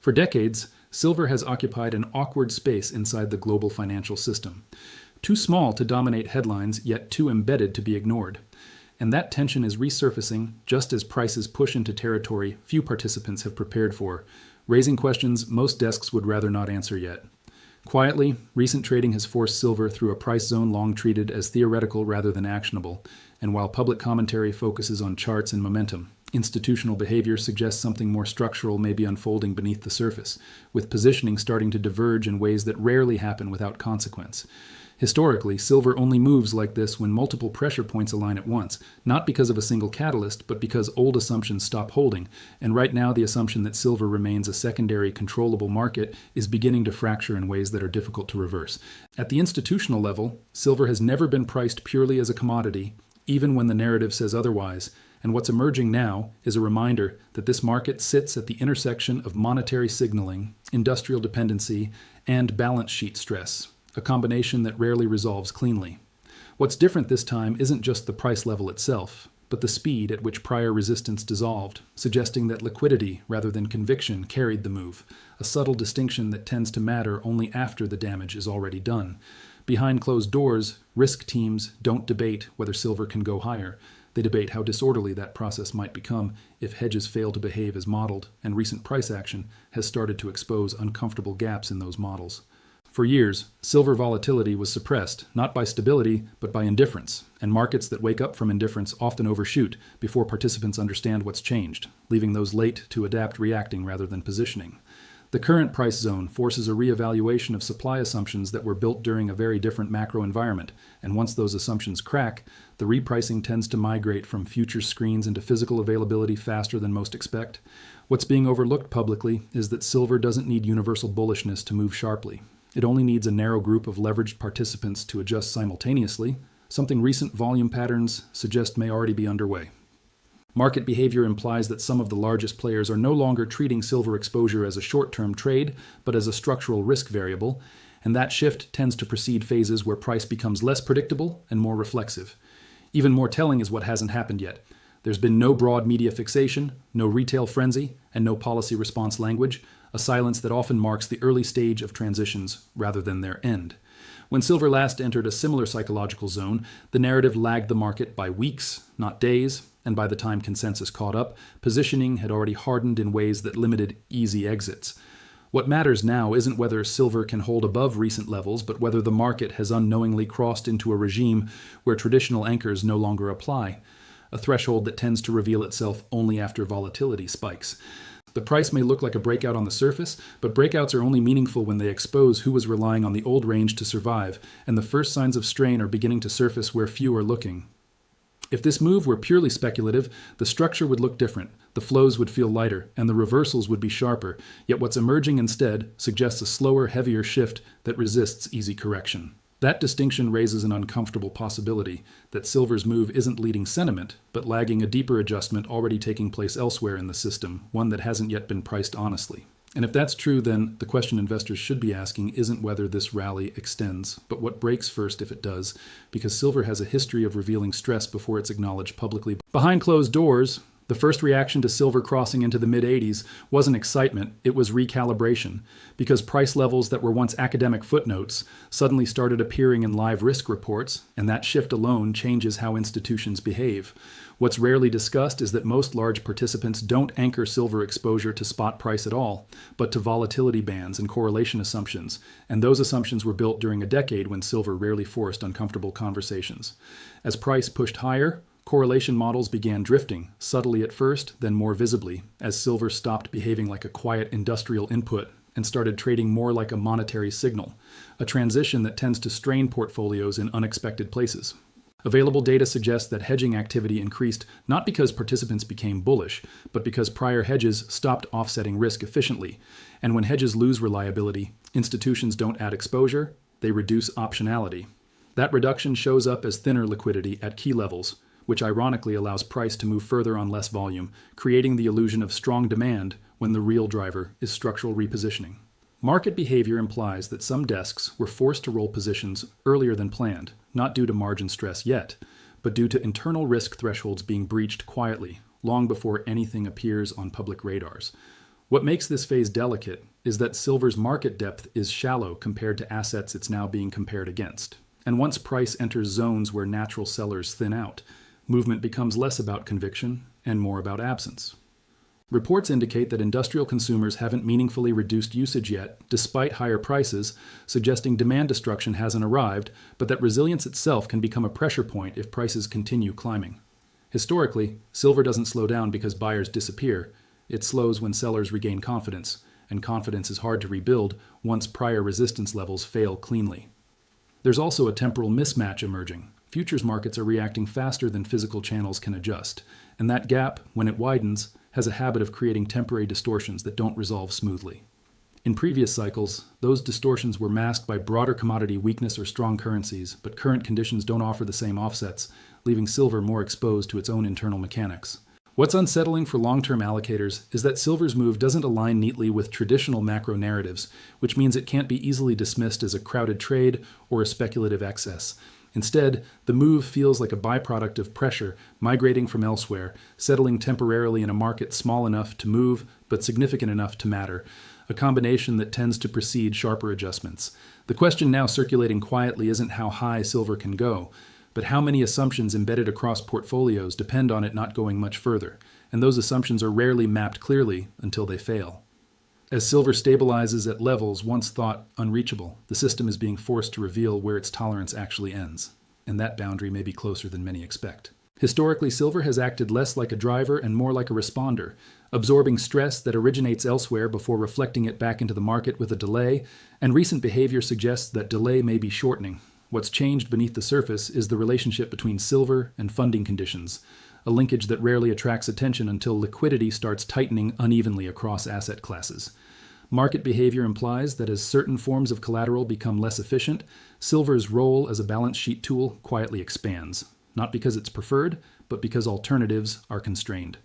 For decades, silver has occupied an awkward space inside the global financial system. Too small to dominate headlines, yet too embedded to be ignored. And that tension is resurfacing just as prices push into territory few participants have prepared for, raising questions most desks would rather not answer yet. Quietly, recent trading has forced silver through a price zone long treated as theoretical rather than actionable, and while public commentary focuses on charts and momentum, institutional behavior suggests something more structural may be unfolding beneath the surface, with positioning starting to diverge in ways that rarely happen without consequence. Historically, silver only moves like this when multiple pressure points align at once, not because of a single catalyst, but because old assumptions stop holding, and right now the assumption that silver remains a secondary, controllable market is beginning to fracture in ways that are difficult to reverse. At the institutional level, silver has never been priced purely as a commodity, even when the narrative says otherwise, and what's emerging now is a reminder that this market sits at the intersection of monetary signaling, industrial dependency, and balance sheet stress, a combination that rarely resolves cleanly. What's different this time isn't just the price level itself, but the speed at which prior resistance dissolved, suggesting that liquidity rather than conviction carried the move, a subtle distinction that tends to matter only after the damage is already done. Behind closed doors, risk teams don't debate whether silver can go higher. They debate how disorderly that process might become if hedges fail to behave as modeled, and recent price action has started to expose uncomfortable gaps in those models. For years, silver volatility was suppressed, not by stability, but by indifference, and markets that wake up from indifference often overshoot before participants understand what's changed, leaving those late to adapt reacting rather than positioning. The current price zone forces a reevaluation of supply assumptions that were built during a very different macro environment, and once those assumptions crack, the repricing tends to migrate from future screens into physical availability faster than most expect. What's being overlooked publicly is that silver doesn't need universal bullishness to move sharply. It only needs a narrow group of leveraged participants to adjust simultaneously, something recent volume patterns suggest may already be underway. Market behavior implies that some of the largest players are no longer treating silver exposure as a short-term trade, but as a structural risk variable, and that shift tends to precede phases where price becomes less predictable and more reflexive. Even more telling is what hasn't happened yet. There's been no broad media fixation, no retail frenzy, and no policy response language, a silence that often marks the early stage of transitions rather than their end. When silver last entered a similar psychological zone, the narrative lagged the market by weeks, not days, and by the time consensus caught up, positioning had already hardened in ways that limited easy exits. What matters now isn't whether silver can hold above recent levels, but whether the market has unknowingly crossed into a regime where traditional anchors no longer apply, a threshold that tends to reveal itself only after volatility spikes. The price may look like a breakout on the surface, but breakouts are only meaningful when they expose who was relying on the old range to survive, and the first signs of strain are beginning to surface where few are looking. If this move were purely speculative, the structure would look different, the flows would feel lighter, and the reversals would be sharper, yet what's emerging instead suggests a slower, heavier shift that resists easy correction. That distinction raises an uncomfortable possibility that silver's move isn't leading sentiment, but lagging a deeper adjustment already taking place elsewhere in the system, one that hasn't yet been priced honestly. And if that's true, then the question investors should be asking isn't whether this rally extends, but what breaks first if it does, because silver has a history of revealing stress before it's acknowledged publicly. Behind closed doors, the first reaction to silver crossing into the mid-80s wasn't excitement, it was recalibration, because price levels that were once academic footnotes suddenly started appearing in live risk reports, and that shift alone changes how institutions behave. What's rarely discussed is that most large participants don't anchor silver exposure to spot price at all, but to volatility bands and correlation assumptions, and those assumptions were built during a decade when silver rarely forced uncomfortable conversations. As price pushed higher, correlation models began drifting, subtly at first, then more visibly, as silver stopped behaving like a quiet industrial input and started trading more like a monetary signal, a transition that tends to strain portfolios in unexpected places. Available data suggests that hedging activity increased not because participants became bullish, but because prior hedges stopped offsetting risk efficiently. And when hedges lose reliability, institutions don't add exposure, they reduce optionality. That reduction shows up as thinner liquidity at key levels, which ironically allows price to move further on less volume, creating the illusion of strong demand when the real driver is structural repositioning. Market behavior implies that some desks were forced to roll positions earlier than planned, not due to margin stress yet, but due to internal risk thresholds being breached quietly, long before anything appears on public radars. What makes this phase delicate is that silver's market depth is shallow compared to assets it's now being compared against. And once price enters zones where natural sellers thin out, movement becomes less about conviction and more about absence. Reports indicate that industrial consumers haven't meaningfully reduced usage yet, despite higher prices, suggesting demand destruction hasn't arrived, but that resilience itself can become a pressure point if prices continue climbing. Historically, silver doesn't slow down because buyers disappear. It slows when sellers regain confidence, and confidence is hard to rebuild once prior resistance levels fail cleanly. There's also a temporal mismatch emerging. Futures markets are reacting faster than physical channels can adjust, and that gap, when it widens, has a habit of creating temporary distortions that don't resolve smoothly. In previous cycles, those distortions were masked by broader commodity weakness or strong currencies, but current conditions don't offer the same offsets, leaving silver more exposed to its own internal mechanics. What's unsettling for long-term allocators is that silver's move doesn't align neatly with traditional macro narratives, which means it can't be easily dismissed as a crowded trade or a speculative excess. Instead, the move feels like a byproduct of pressure migrating from elsewhere, settling temporarily in a market small enough to move but significant enough to matter, a combination that tends to precede sharper adjustments. The question now circulating quietly isn't how high silver can go, but how many assumptions embedded across portfolios depend on it not going much further, and those assumptions are rarely mapped clearly until they fail. As silver stabilizes at levels once thought unreachable, the system is being forced to reveal where its tolerance actually ends, and that boundary may be closer than many expect. Historically, silver has acted less like a driver and more like a responder, absorbing stress that originates elsewhere before reflecting it back into the market with a delay, and recent behavior suggests that delay may be shortening. What's changed beneath the surface is the relationship between silver and funding conditions, a linkage that rarely attracts attention until liquidity starts tightening unevenly across asset classes. Market behavior implies that as certain forms of collateral become less efficient, silver's role as a balance sheet tool quietly expands, not because it's preferred, but because alternatives are constrained.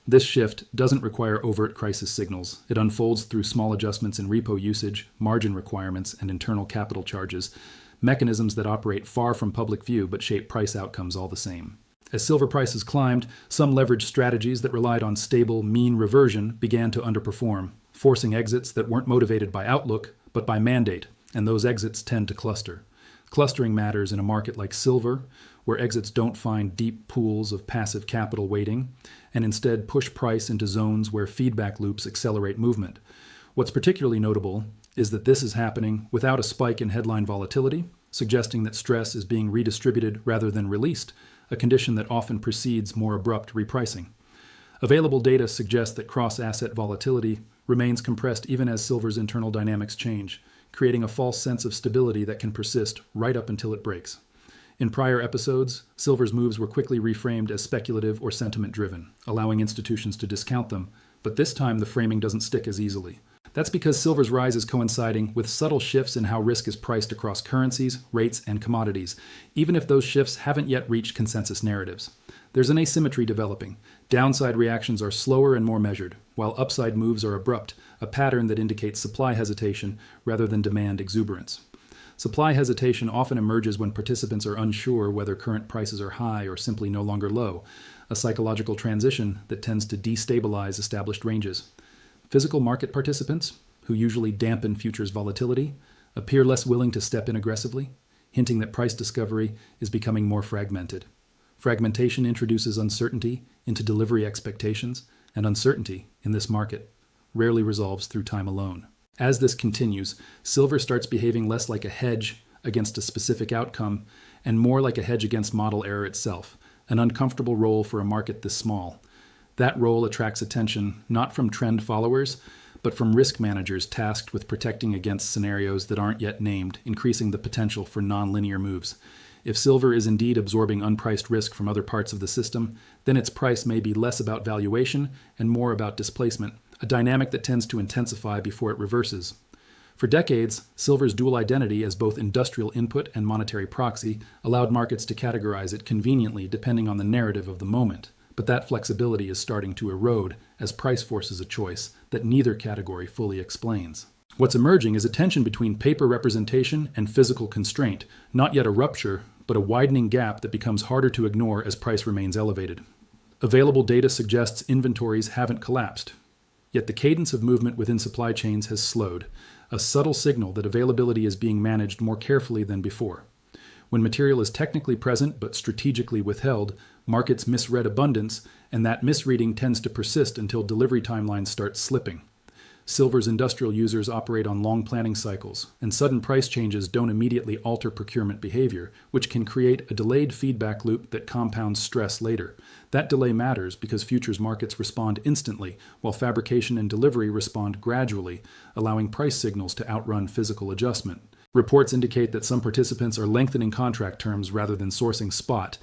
This shift doesn't require overt crisis signals. It unfolds through small adjustments in repo usage, margin requirements, and internal capital charges, mechanisms that operate far from public view but shape price outcomes all the same. As silver prices climbed, some leveraged strategies that relied on stable, mean reversion began to underperform, forcing exits that weren't motivated by outlook, but by mandate, and those exits tend to cluster. Clustering matters in a market like silver, where exits don't find deep pools of passive capital waiting, and instead push price into zones where feedback loops accelerate movement. What's particularly notable is that this is happening without a spike in headline volatility, suggesting that stress is being redistributed rather than released, a condition that often precedes more abrupt repricing. Available data suggests that cross-asset volatility remains compressed even as silver's internal dynamics change, creating a false sense of stability that can persist right up until it breaks. In prior episodes, silver's moves were quickly reframed as speculative or sentiment-driven, allowing institutions to discount them, but this time the framing doesn't stick as easily. That's because silver's rise is coinciding with subtle shifts in how risk is priced across currencies, rates, and commodities, even if those shifts haven't yet reached consensus narratives. There's an asymmetry developing. Downside reactions are slower and more measured, while upside moves are abrupt, a pattern that indicates supply hesitation rather than demand exuberance. Supply hesitation often emerges when participants are unsure whether current prices are high or simply no longer low, a psychological transition that tends to destabilize established ranges. Physical market participants, who usually dampen futures volatility, appear less willing to step in aggressively, hinting that price discovery is becoming more fragmented. Fragmentation introduces uncertainty into delivery expectations, and uncertainty in this market rarely resolves through time alone. As this continues, silver starts behaving less like a hedge against a specific outcome and more like a hedge against model error itself, an uncomfortable role for a market this small. That role attracts attention not from trend followers, but from risk managers tasked with protecting against scenarios that aren't yet named, increasing the potential for nonlinear moves. If silver is indeed absorbing unpriced risk from other parts of the system, then its price may be less about valuation and more about displacement, a dynamic that tends to intensify before it reverses. For decades, silver's dual identity as both industrial input and monetary proxy allowed markets to categorize it conveniently depending on the narrative of the moment. But that flexibility is starting to erode as price forces a choice that neither category fully explains. What's emerging is a tension between paper representation and physical constraint, not yet a rupture, but a widening gap that becomes harder to ignore as price remains elevated. Available data suggests inventories haven't collapsed. Yet the cadence of movement within supply chains has slowed, a subtle signal that availability is being managed more carefully than before. When material is technically present but strategically withheld, markets misread abundance, and that misreading tends to persist until delivery timelines start slipping. Silver's industrial users operate on long planning cycles, and sudden price changes don't immediately alter procurement behavior, which can create a delayed feedback loop that compounds stress later. That delay matters because futures markets respond instantly, while fabrication and delivery respond gradually, allowing price signals to outrun physical adjustment. Reports indicate that some participants are lengthening contract terms rather than sourcing spot,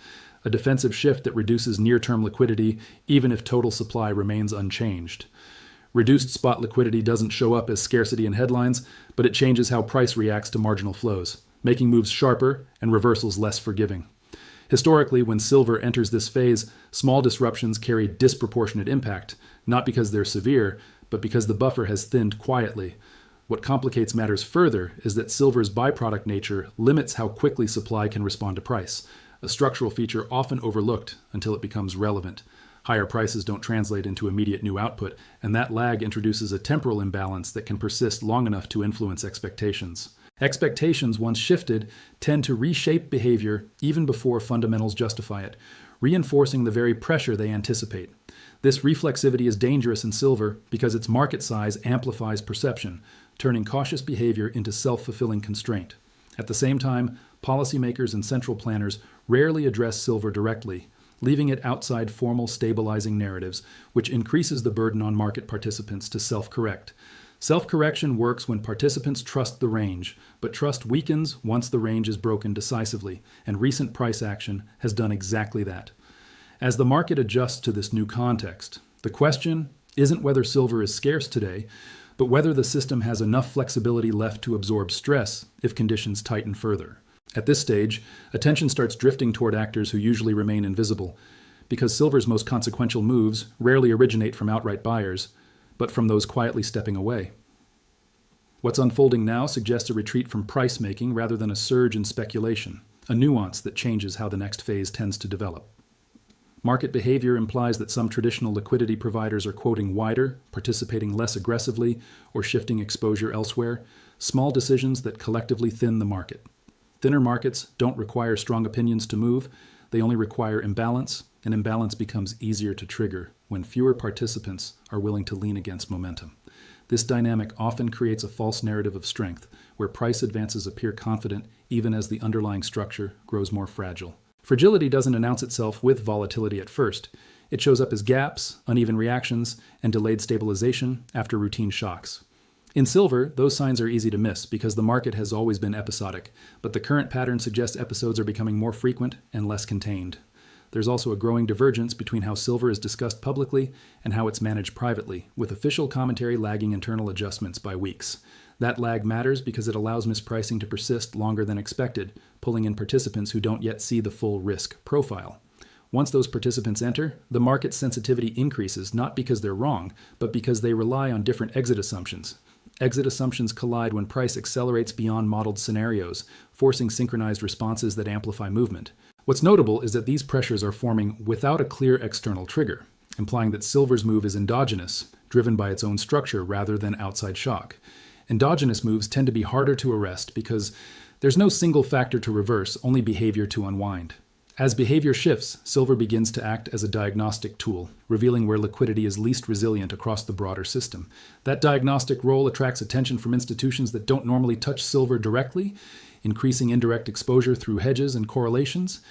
a defensive shift that reduces near-term liquidity even if total supply remains unchanged. Reduced spot liquidity doesn't show up as scarcity in headlines, but it changes how price reacts to marginal flows, making moves sharper and reversals less forgiving. Historically, when silver enters this phase, small disruptions carry disproportionate impact, not because they're severe, but because the buffer has thinned quietly. What complicates matters further is that silver's byproduct nature limits how quickly supply can respond to price, a structural feature often overlooked until it becomes relevant. Higher prices don't translate into immediate new output, and that lag introduces a temporal imbalance that can persist long enough to influence expectations. Expectations, once shifted, tend to reshape behavior even before fundamentals justify it, reinforcing the very pressure they anticipate. This reflexivity is dangerous in silver because its market size amplifies perception, turning cautious behavior into self-fulfilling constraint. At the same time, policymakers and central planners rarely address silver directly, leaving it outside formal stabilizing narratives, which increases the burden on market participants to self-correct. Self-correction works when participants trust the range, but trust weakens once the range is broken decisively, and recent price action has done exactly that. As the market adjusts to this new context, the question isn't whether silver is scarce today, but whether the system has enough flexibility left to absorb stress if conditions tighten further. At this stage, attention starts drifting toward actors who usually remain invisible, because silver's most consequential moves rarely originate from outright buyers, but from those quietly stepping away. What's unfolding now suggests a retreat from price making rather than a surge in speculation, a nuance that changes how the next phase tends to develop. Market behavior implies that some traditional liquidity providers are quoting wider, participating less aggressively, or shifting exposure elsewhere, small decisions that collectively thin the market. Thinner markets don't require strong opinions to move, they only require imbalance, and imbalance becomes easier to trigger when fewer participants are willing to lean against momentum. This dynamic often creates a false narrative of strength, where price advances appear confident even as the underlying structure grows more fragile. Fragility doesn't announce itself with volatility at first. It shows up as gaps, uneven reactions, and delayed stabilization after routine shocks. In silver, those signs are easy to miss because the market has always been episodic, but the current pattern suggests episodes are becoming more frequent and less contained. There's also a growing divergence between how silver is discussed publicly and how it's managed privately, with official commentary lagging internal adjustments by weeks. That lag matters because it allows mispricing to persist longer than expected, pulling in participants who don't yet see the full risk profile. Once those participants enter, the market's sensitivity increases not because they're wrong, but because they rely on different exit assumptions. Exit assumptions collide when price accelerates beyond modeled scenarios, forcing synchronized responses that amplify movement. What's notable is that these pressures are forming without a clear external trigger, implying that silver's move is endogenous, driven by its own structure rather than outside shock. Endogenous moves tend to be harder to arrest because there's no single factor to reverse, only behavior to unwind. As behavior shifts, silver begins to act as a diagnostic tool, revealing where liquidity is least resilient across the broader system. That diagnostic role attracts attention from institutions that don't normally touch silver directly, increasing indirect exposure through hedges and correlations.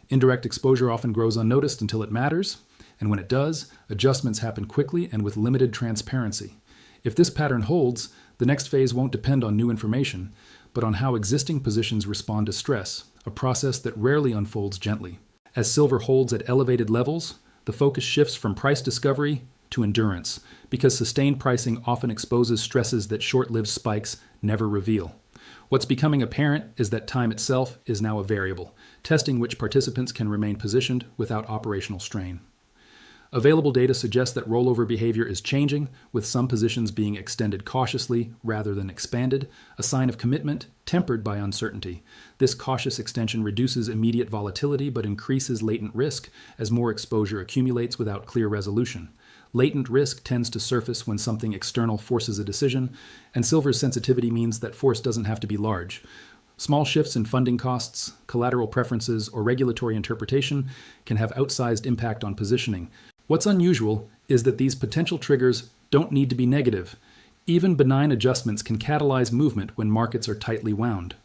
Indirect exposure often grows unnoticed until it matters, and when it does, adjustments happen quickly and with limited transparency. If this pattern holds, the next phase won't depend on new information, but on how existing positions respond to stress, a process that rarely unfolds gently. As silver holds at elevated levels, the focus shifts from price discovery to endurance, because sustained pricing often exposes stresses that short-lived spikes never reveal. What's becoming apparent is that time itself is now a variable, testing which participants can remain positioned without operational strain. Available data suggests that rollover behavior is changing, with some positions being extended cautiously rather than expanded, a sign of commitment tempered by uncertainty. This cautious extension reduces immediate volatility but increases latent risk as more exposure accumulates without clear resolution. Latent risk tends to surface when something external forces a decision, and silver's sensitivity means that force doesn't have to be large. Small shifts in funding costs, collateral preferences, or regulatory interpretation can have outsized impact on positioning. What's unusual is that these potential triggers don't need to be negative. Even benign adjustments can catalyze movement when markets are tightly wound.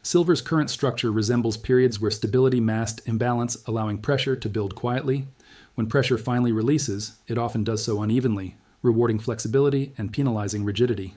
Silver's current structure resembles periods where stability masked imbalance, allowing pressure to build quietly. When pressure finally releases, it often does so unevenly, rewarding flexibility and penalizing rigidity.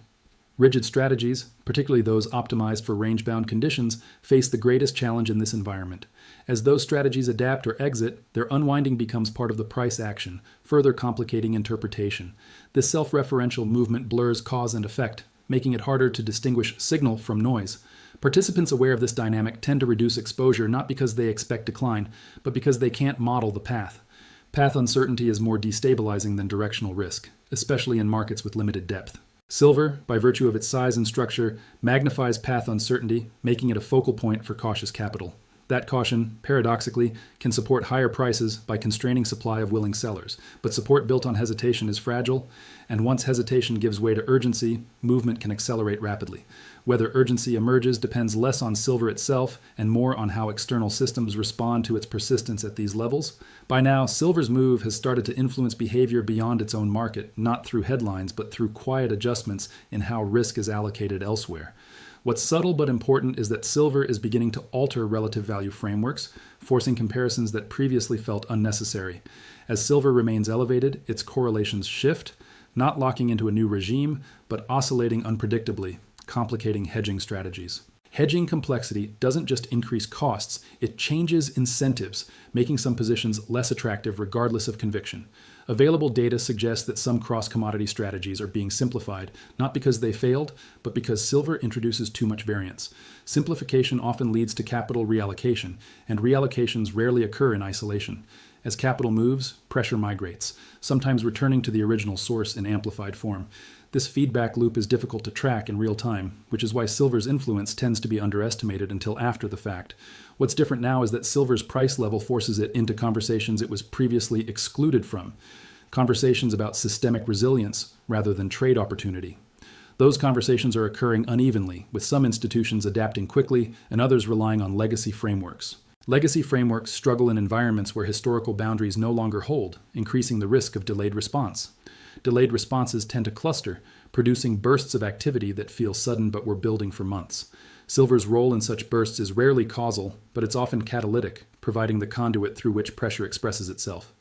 Rigid strategies, particularly those optimized for range-bound conditions, face the greatest challenge in this environment. As those strategies adapt or exit, their unwinding becomes part of the price action, further complicating interpretation. This self-referential movement blurs cause and effect, making it harder to distinguish signal from noise. Participants aware of this dynamic tend to reduce exposure not because they expect decline, but because they can't model the path. Path uncertainty is more destabilizing than directional risk, especially in markets with limited depth. Silver, by virtue of its size and structure, magnifies path uncertainty, making it a focal point for cautious capital. That caution, paradoxically, can support higher prices by constraining supply of willing sellers. But support built on hesitation is fragile, and once hesitation gives way to urgency, movement can accelerate rapidly. Whether urgency emerges depends less on silver itself and more on how external systems respond to its persistence at these levels. By now, silver's move has started to influence behavior beyond its own market, not through headlines, but through quiet adjustments in how risk is allocated elsewhere. What's subtle but important is that silver is beginning to alter relative value frameworks, forcing comparisons that previously felt unnecessary. As silver remains elevated, its correlations shift, not locking into a new regime, but oscillating unpredictably, complicating hedging strategies. Hedging complexity doesn't just increase costs, it changes incentives, making some positions less attractive regardless of conviction. Available data suggests that some cross-commodity strategies are being simplified, not because they failed, but because silver introduces too much variance. Simplification often leads to capital reallocation, and reallocations rarely occur in isolation. As capital moves, pressure migrates, sometimes returning to the original source in amplified form. This feedback loop is difficult to track in real time, which is why silver's influence tends to be underestimated until after the fact. What's different now is that silver's price level forces it into conversations it was previously excluded from, conversations about systemic resilience rather than trade opportunity. Those conversations are occurring unevenly, with some institutions adapting quickly and others relying on legacy frameworks. Legacy frameworks struggle in environments where historical boundaries no longer hold, increasing the risk of delayed response. Delayed responses tend to cluster, producing bursts of activity that feel sudden but were building for months. Silver's role in such bursts is rarely causal, but it's often catalytic, providing the conduit through which pressure expresses itself.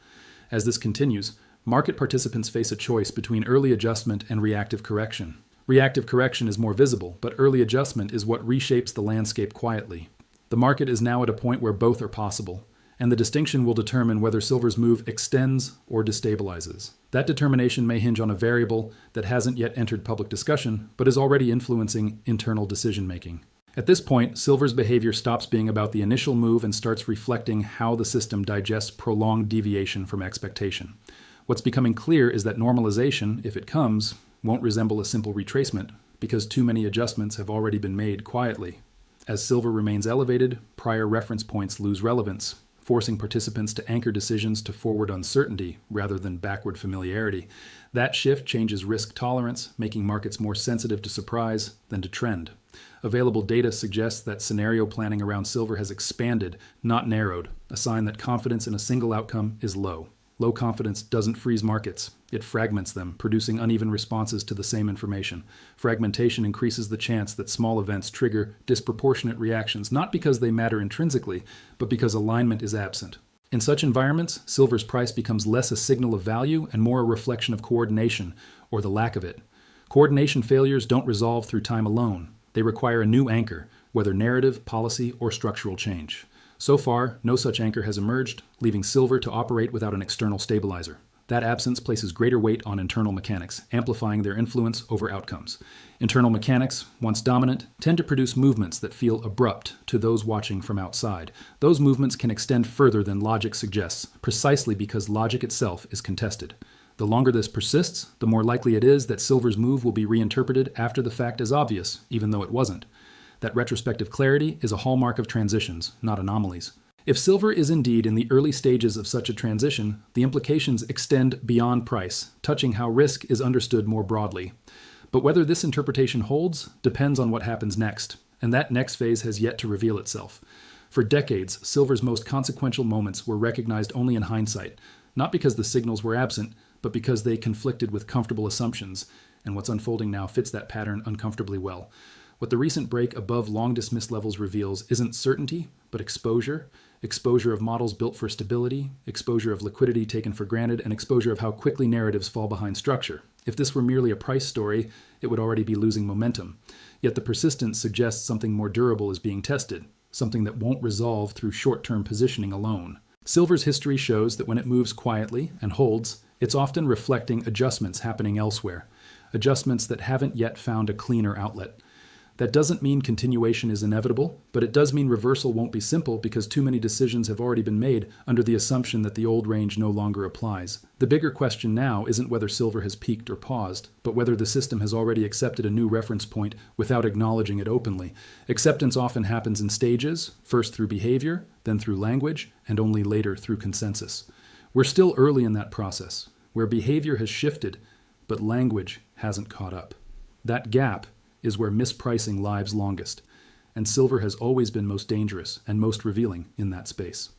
As this continues, market participants face a choice between early adjustment and reactive correction. Reactive correction is more visible, but early adjustment is what reshapes the landscape quietly. The market is now at a point where both are possible, and the distinction will determine whether silver's move extends or destabilizes. That determination may hinge on a variable that hasn't yet entered public discussion, but is already influencing internal decision-making. At this point, silver's behavior stops being about the initial move and starts reflecting how the system digests prolonged deviation from expectation. What's becoming clear is that normalization, if it comes, won't resemble a simple retracement, because too many adjustments have already been made quietly. As silver remains elevated, prior reference points lose relevance, forcing participants to anchor decisions to forward uncertainty rather than backward familiarity. That shift changes risk tolerance, making markets more sensitive to surprise than to trend. Available data suggests that scenario planning around silver has expanded, not narrowed, a sign that confidence in a single outcome is low. Low confidence doesn't freeze markets. It fragments them, producing uneven responses to the same information. Fragmentation increases the chance that small events trigger disproportionate reactions, not because they matter intrinsically, but because alignment is absent. In such environments, silver's price becomes less a signal of value and more a reflection of coordination, or the lack of it. Coordination failures don't resolve through time alone. They require a new anchor, whether narrative, policy, or structural change. So far, no such anchor has emerged, leaving silver to operate without an external stabilizer. That absence places greater weight on internal mechanics, amplifying their influence over outcomes. Internal mechanics, once dominant, tend to produce movements that feel abrupt to those watching from outside. Those movements can extend further than logic suggests, precisely because logic itself is contested. The longer this persists, the more likely it is that silver's move will be reinterpreted after the fact as obvious, even though it wasn't. That retrospective clarity is a hallmark of transitions, not anomalies. If silver is indeed in the early stages of such a transition, the implications extend beyond price, touching how risk is understood more broadly. But whether this interpretation holds depends on what happens next, and that next phase has yet to reveal itself. For decades, silver's most consequential moments were recognized only in hindsight, not because the signals were absent, but because they conflicted with comfortable assumptions, and what's unfolding now fits that pattern uncomfortably well. What the recent break above long-dismissed levels reveals isn't certainty, but exposure. Exposure of models built for stability, exposure of liquidity taken for granted, and exposure of how quickly narratives fall behind structure. If this were merely a price story, it would already be losing momentum. Yet the persistence suggests something more durable is being tested, something that won't resolve through short-term positioning alone. Silver's history shows that when it moves quietly and holds, it's often reflecting adjustments happening elsewhere, adjustments that haven't yet found a cleaner outlet. That doesn't mean continuation is inevitable, but it does mean reversal won't be simple because too many decisions have already been made under the assumption that the old range no longer applies. The bigger question now isn't whether silver has peaked or paused, but whether the system has already accepted a new reference point without acknowledging it openly. Acceptance often happens in stages, first through behavior, then through language, and only later through consensus. We're still early in that process, where behavior has shifted, but language hasn't caught up. That gap is where mispricing lives longest, and silver has always been most dangerous and most revealing in that space.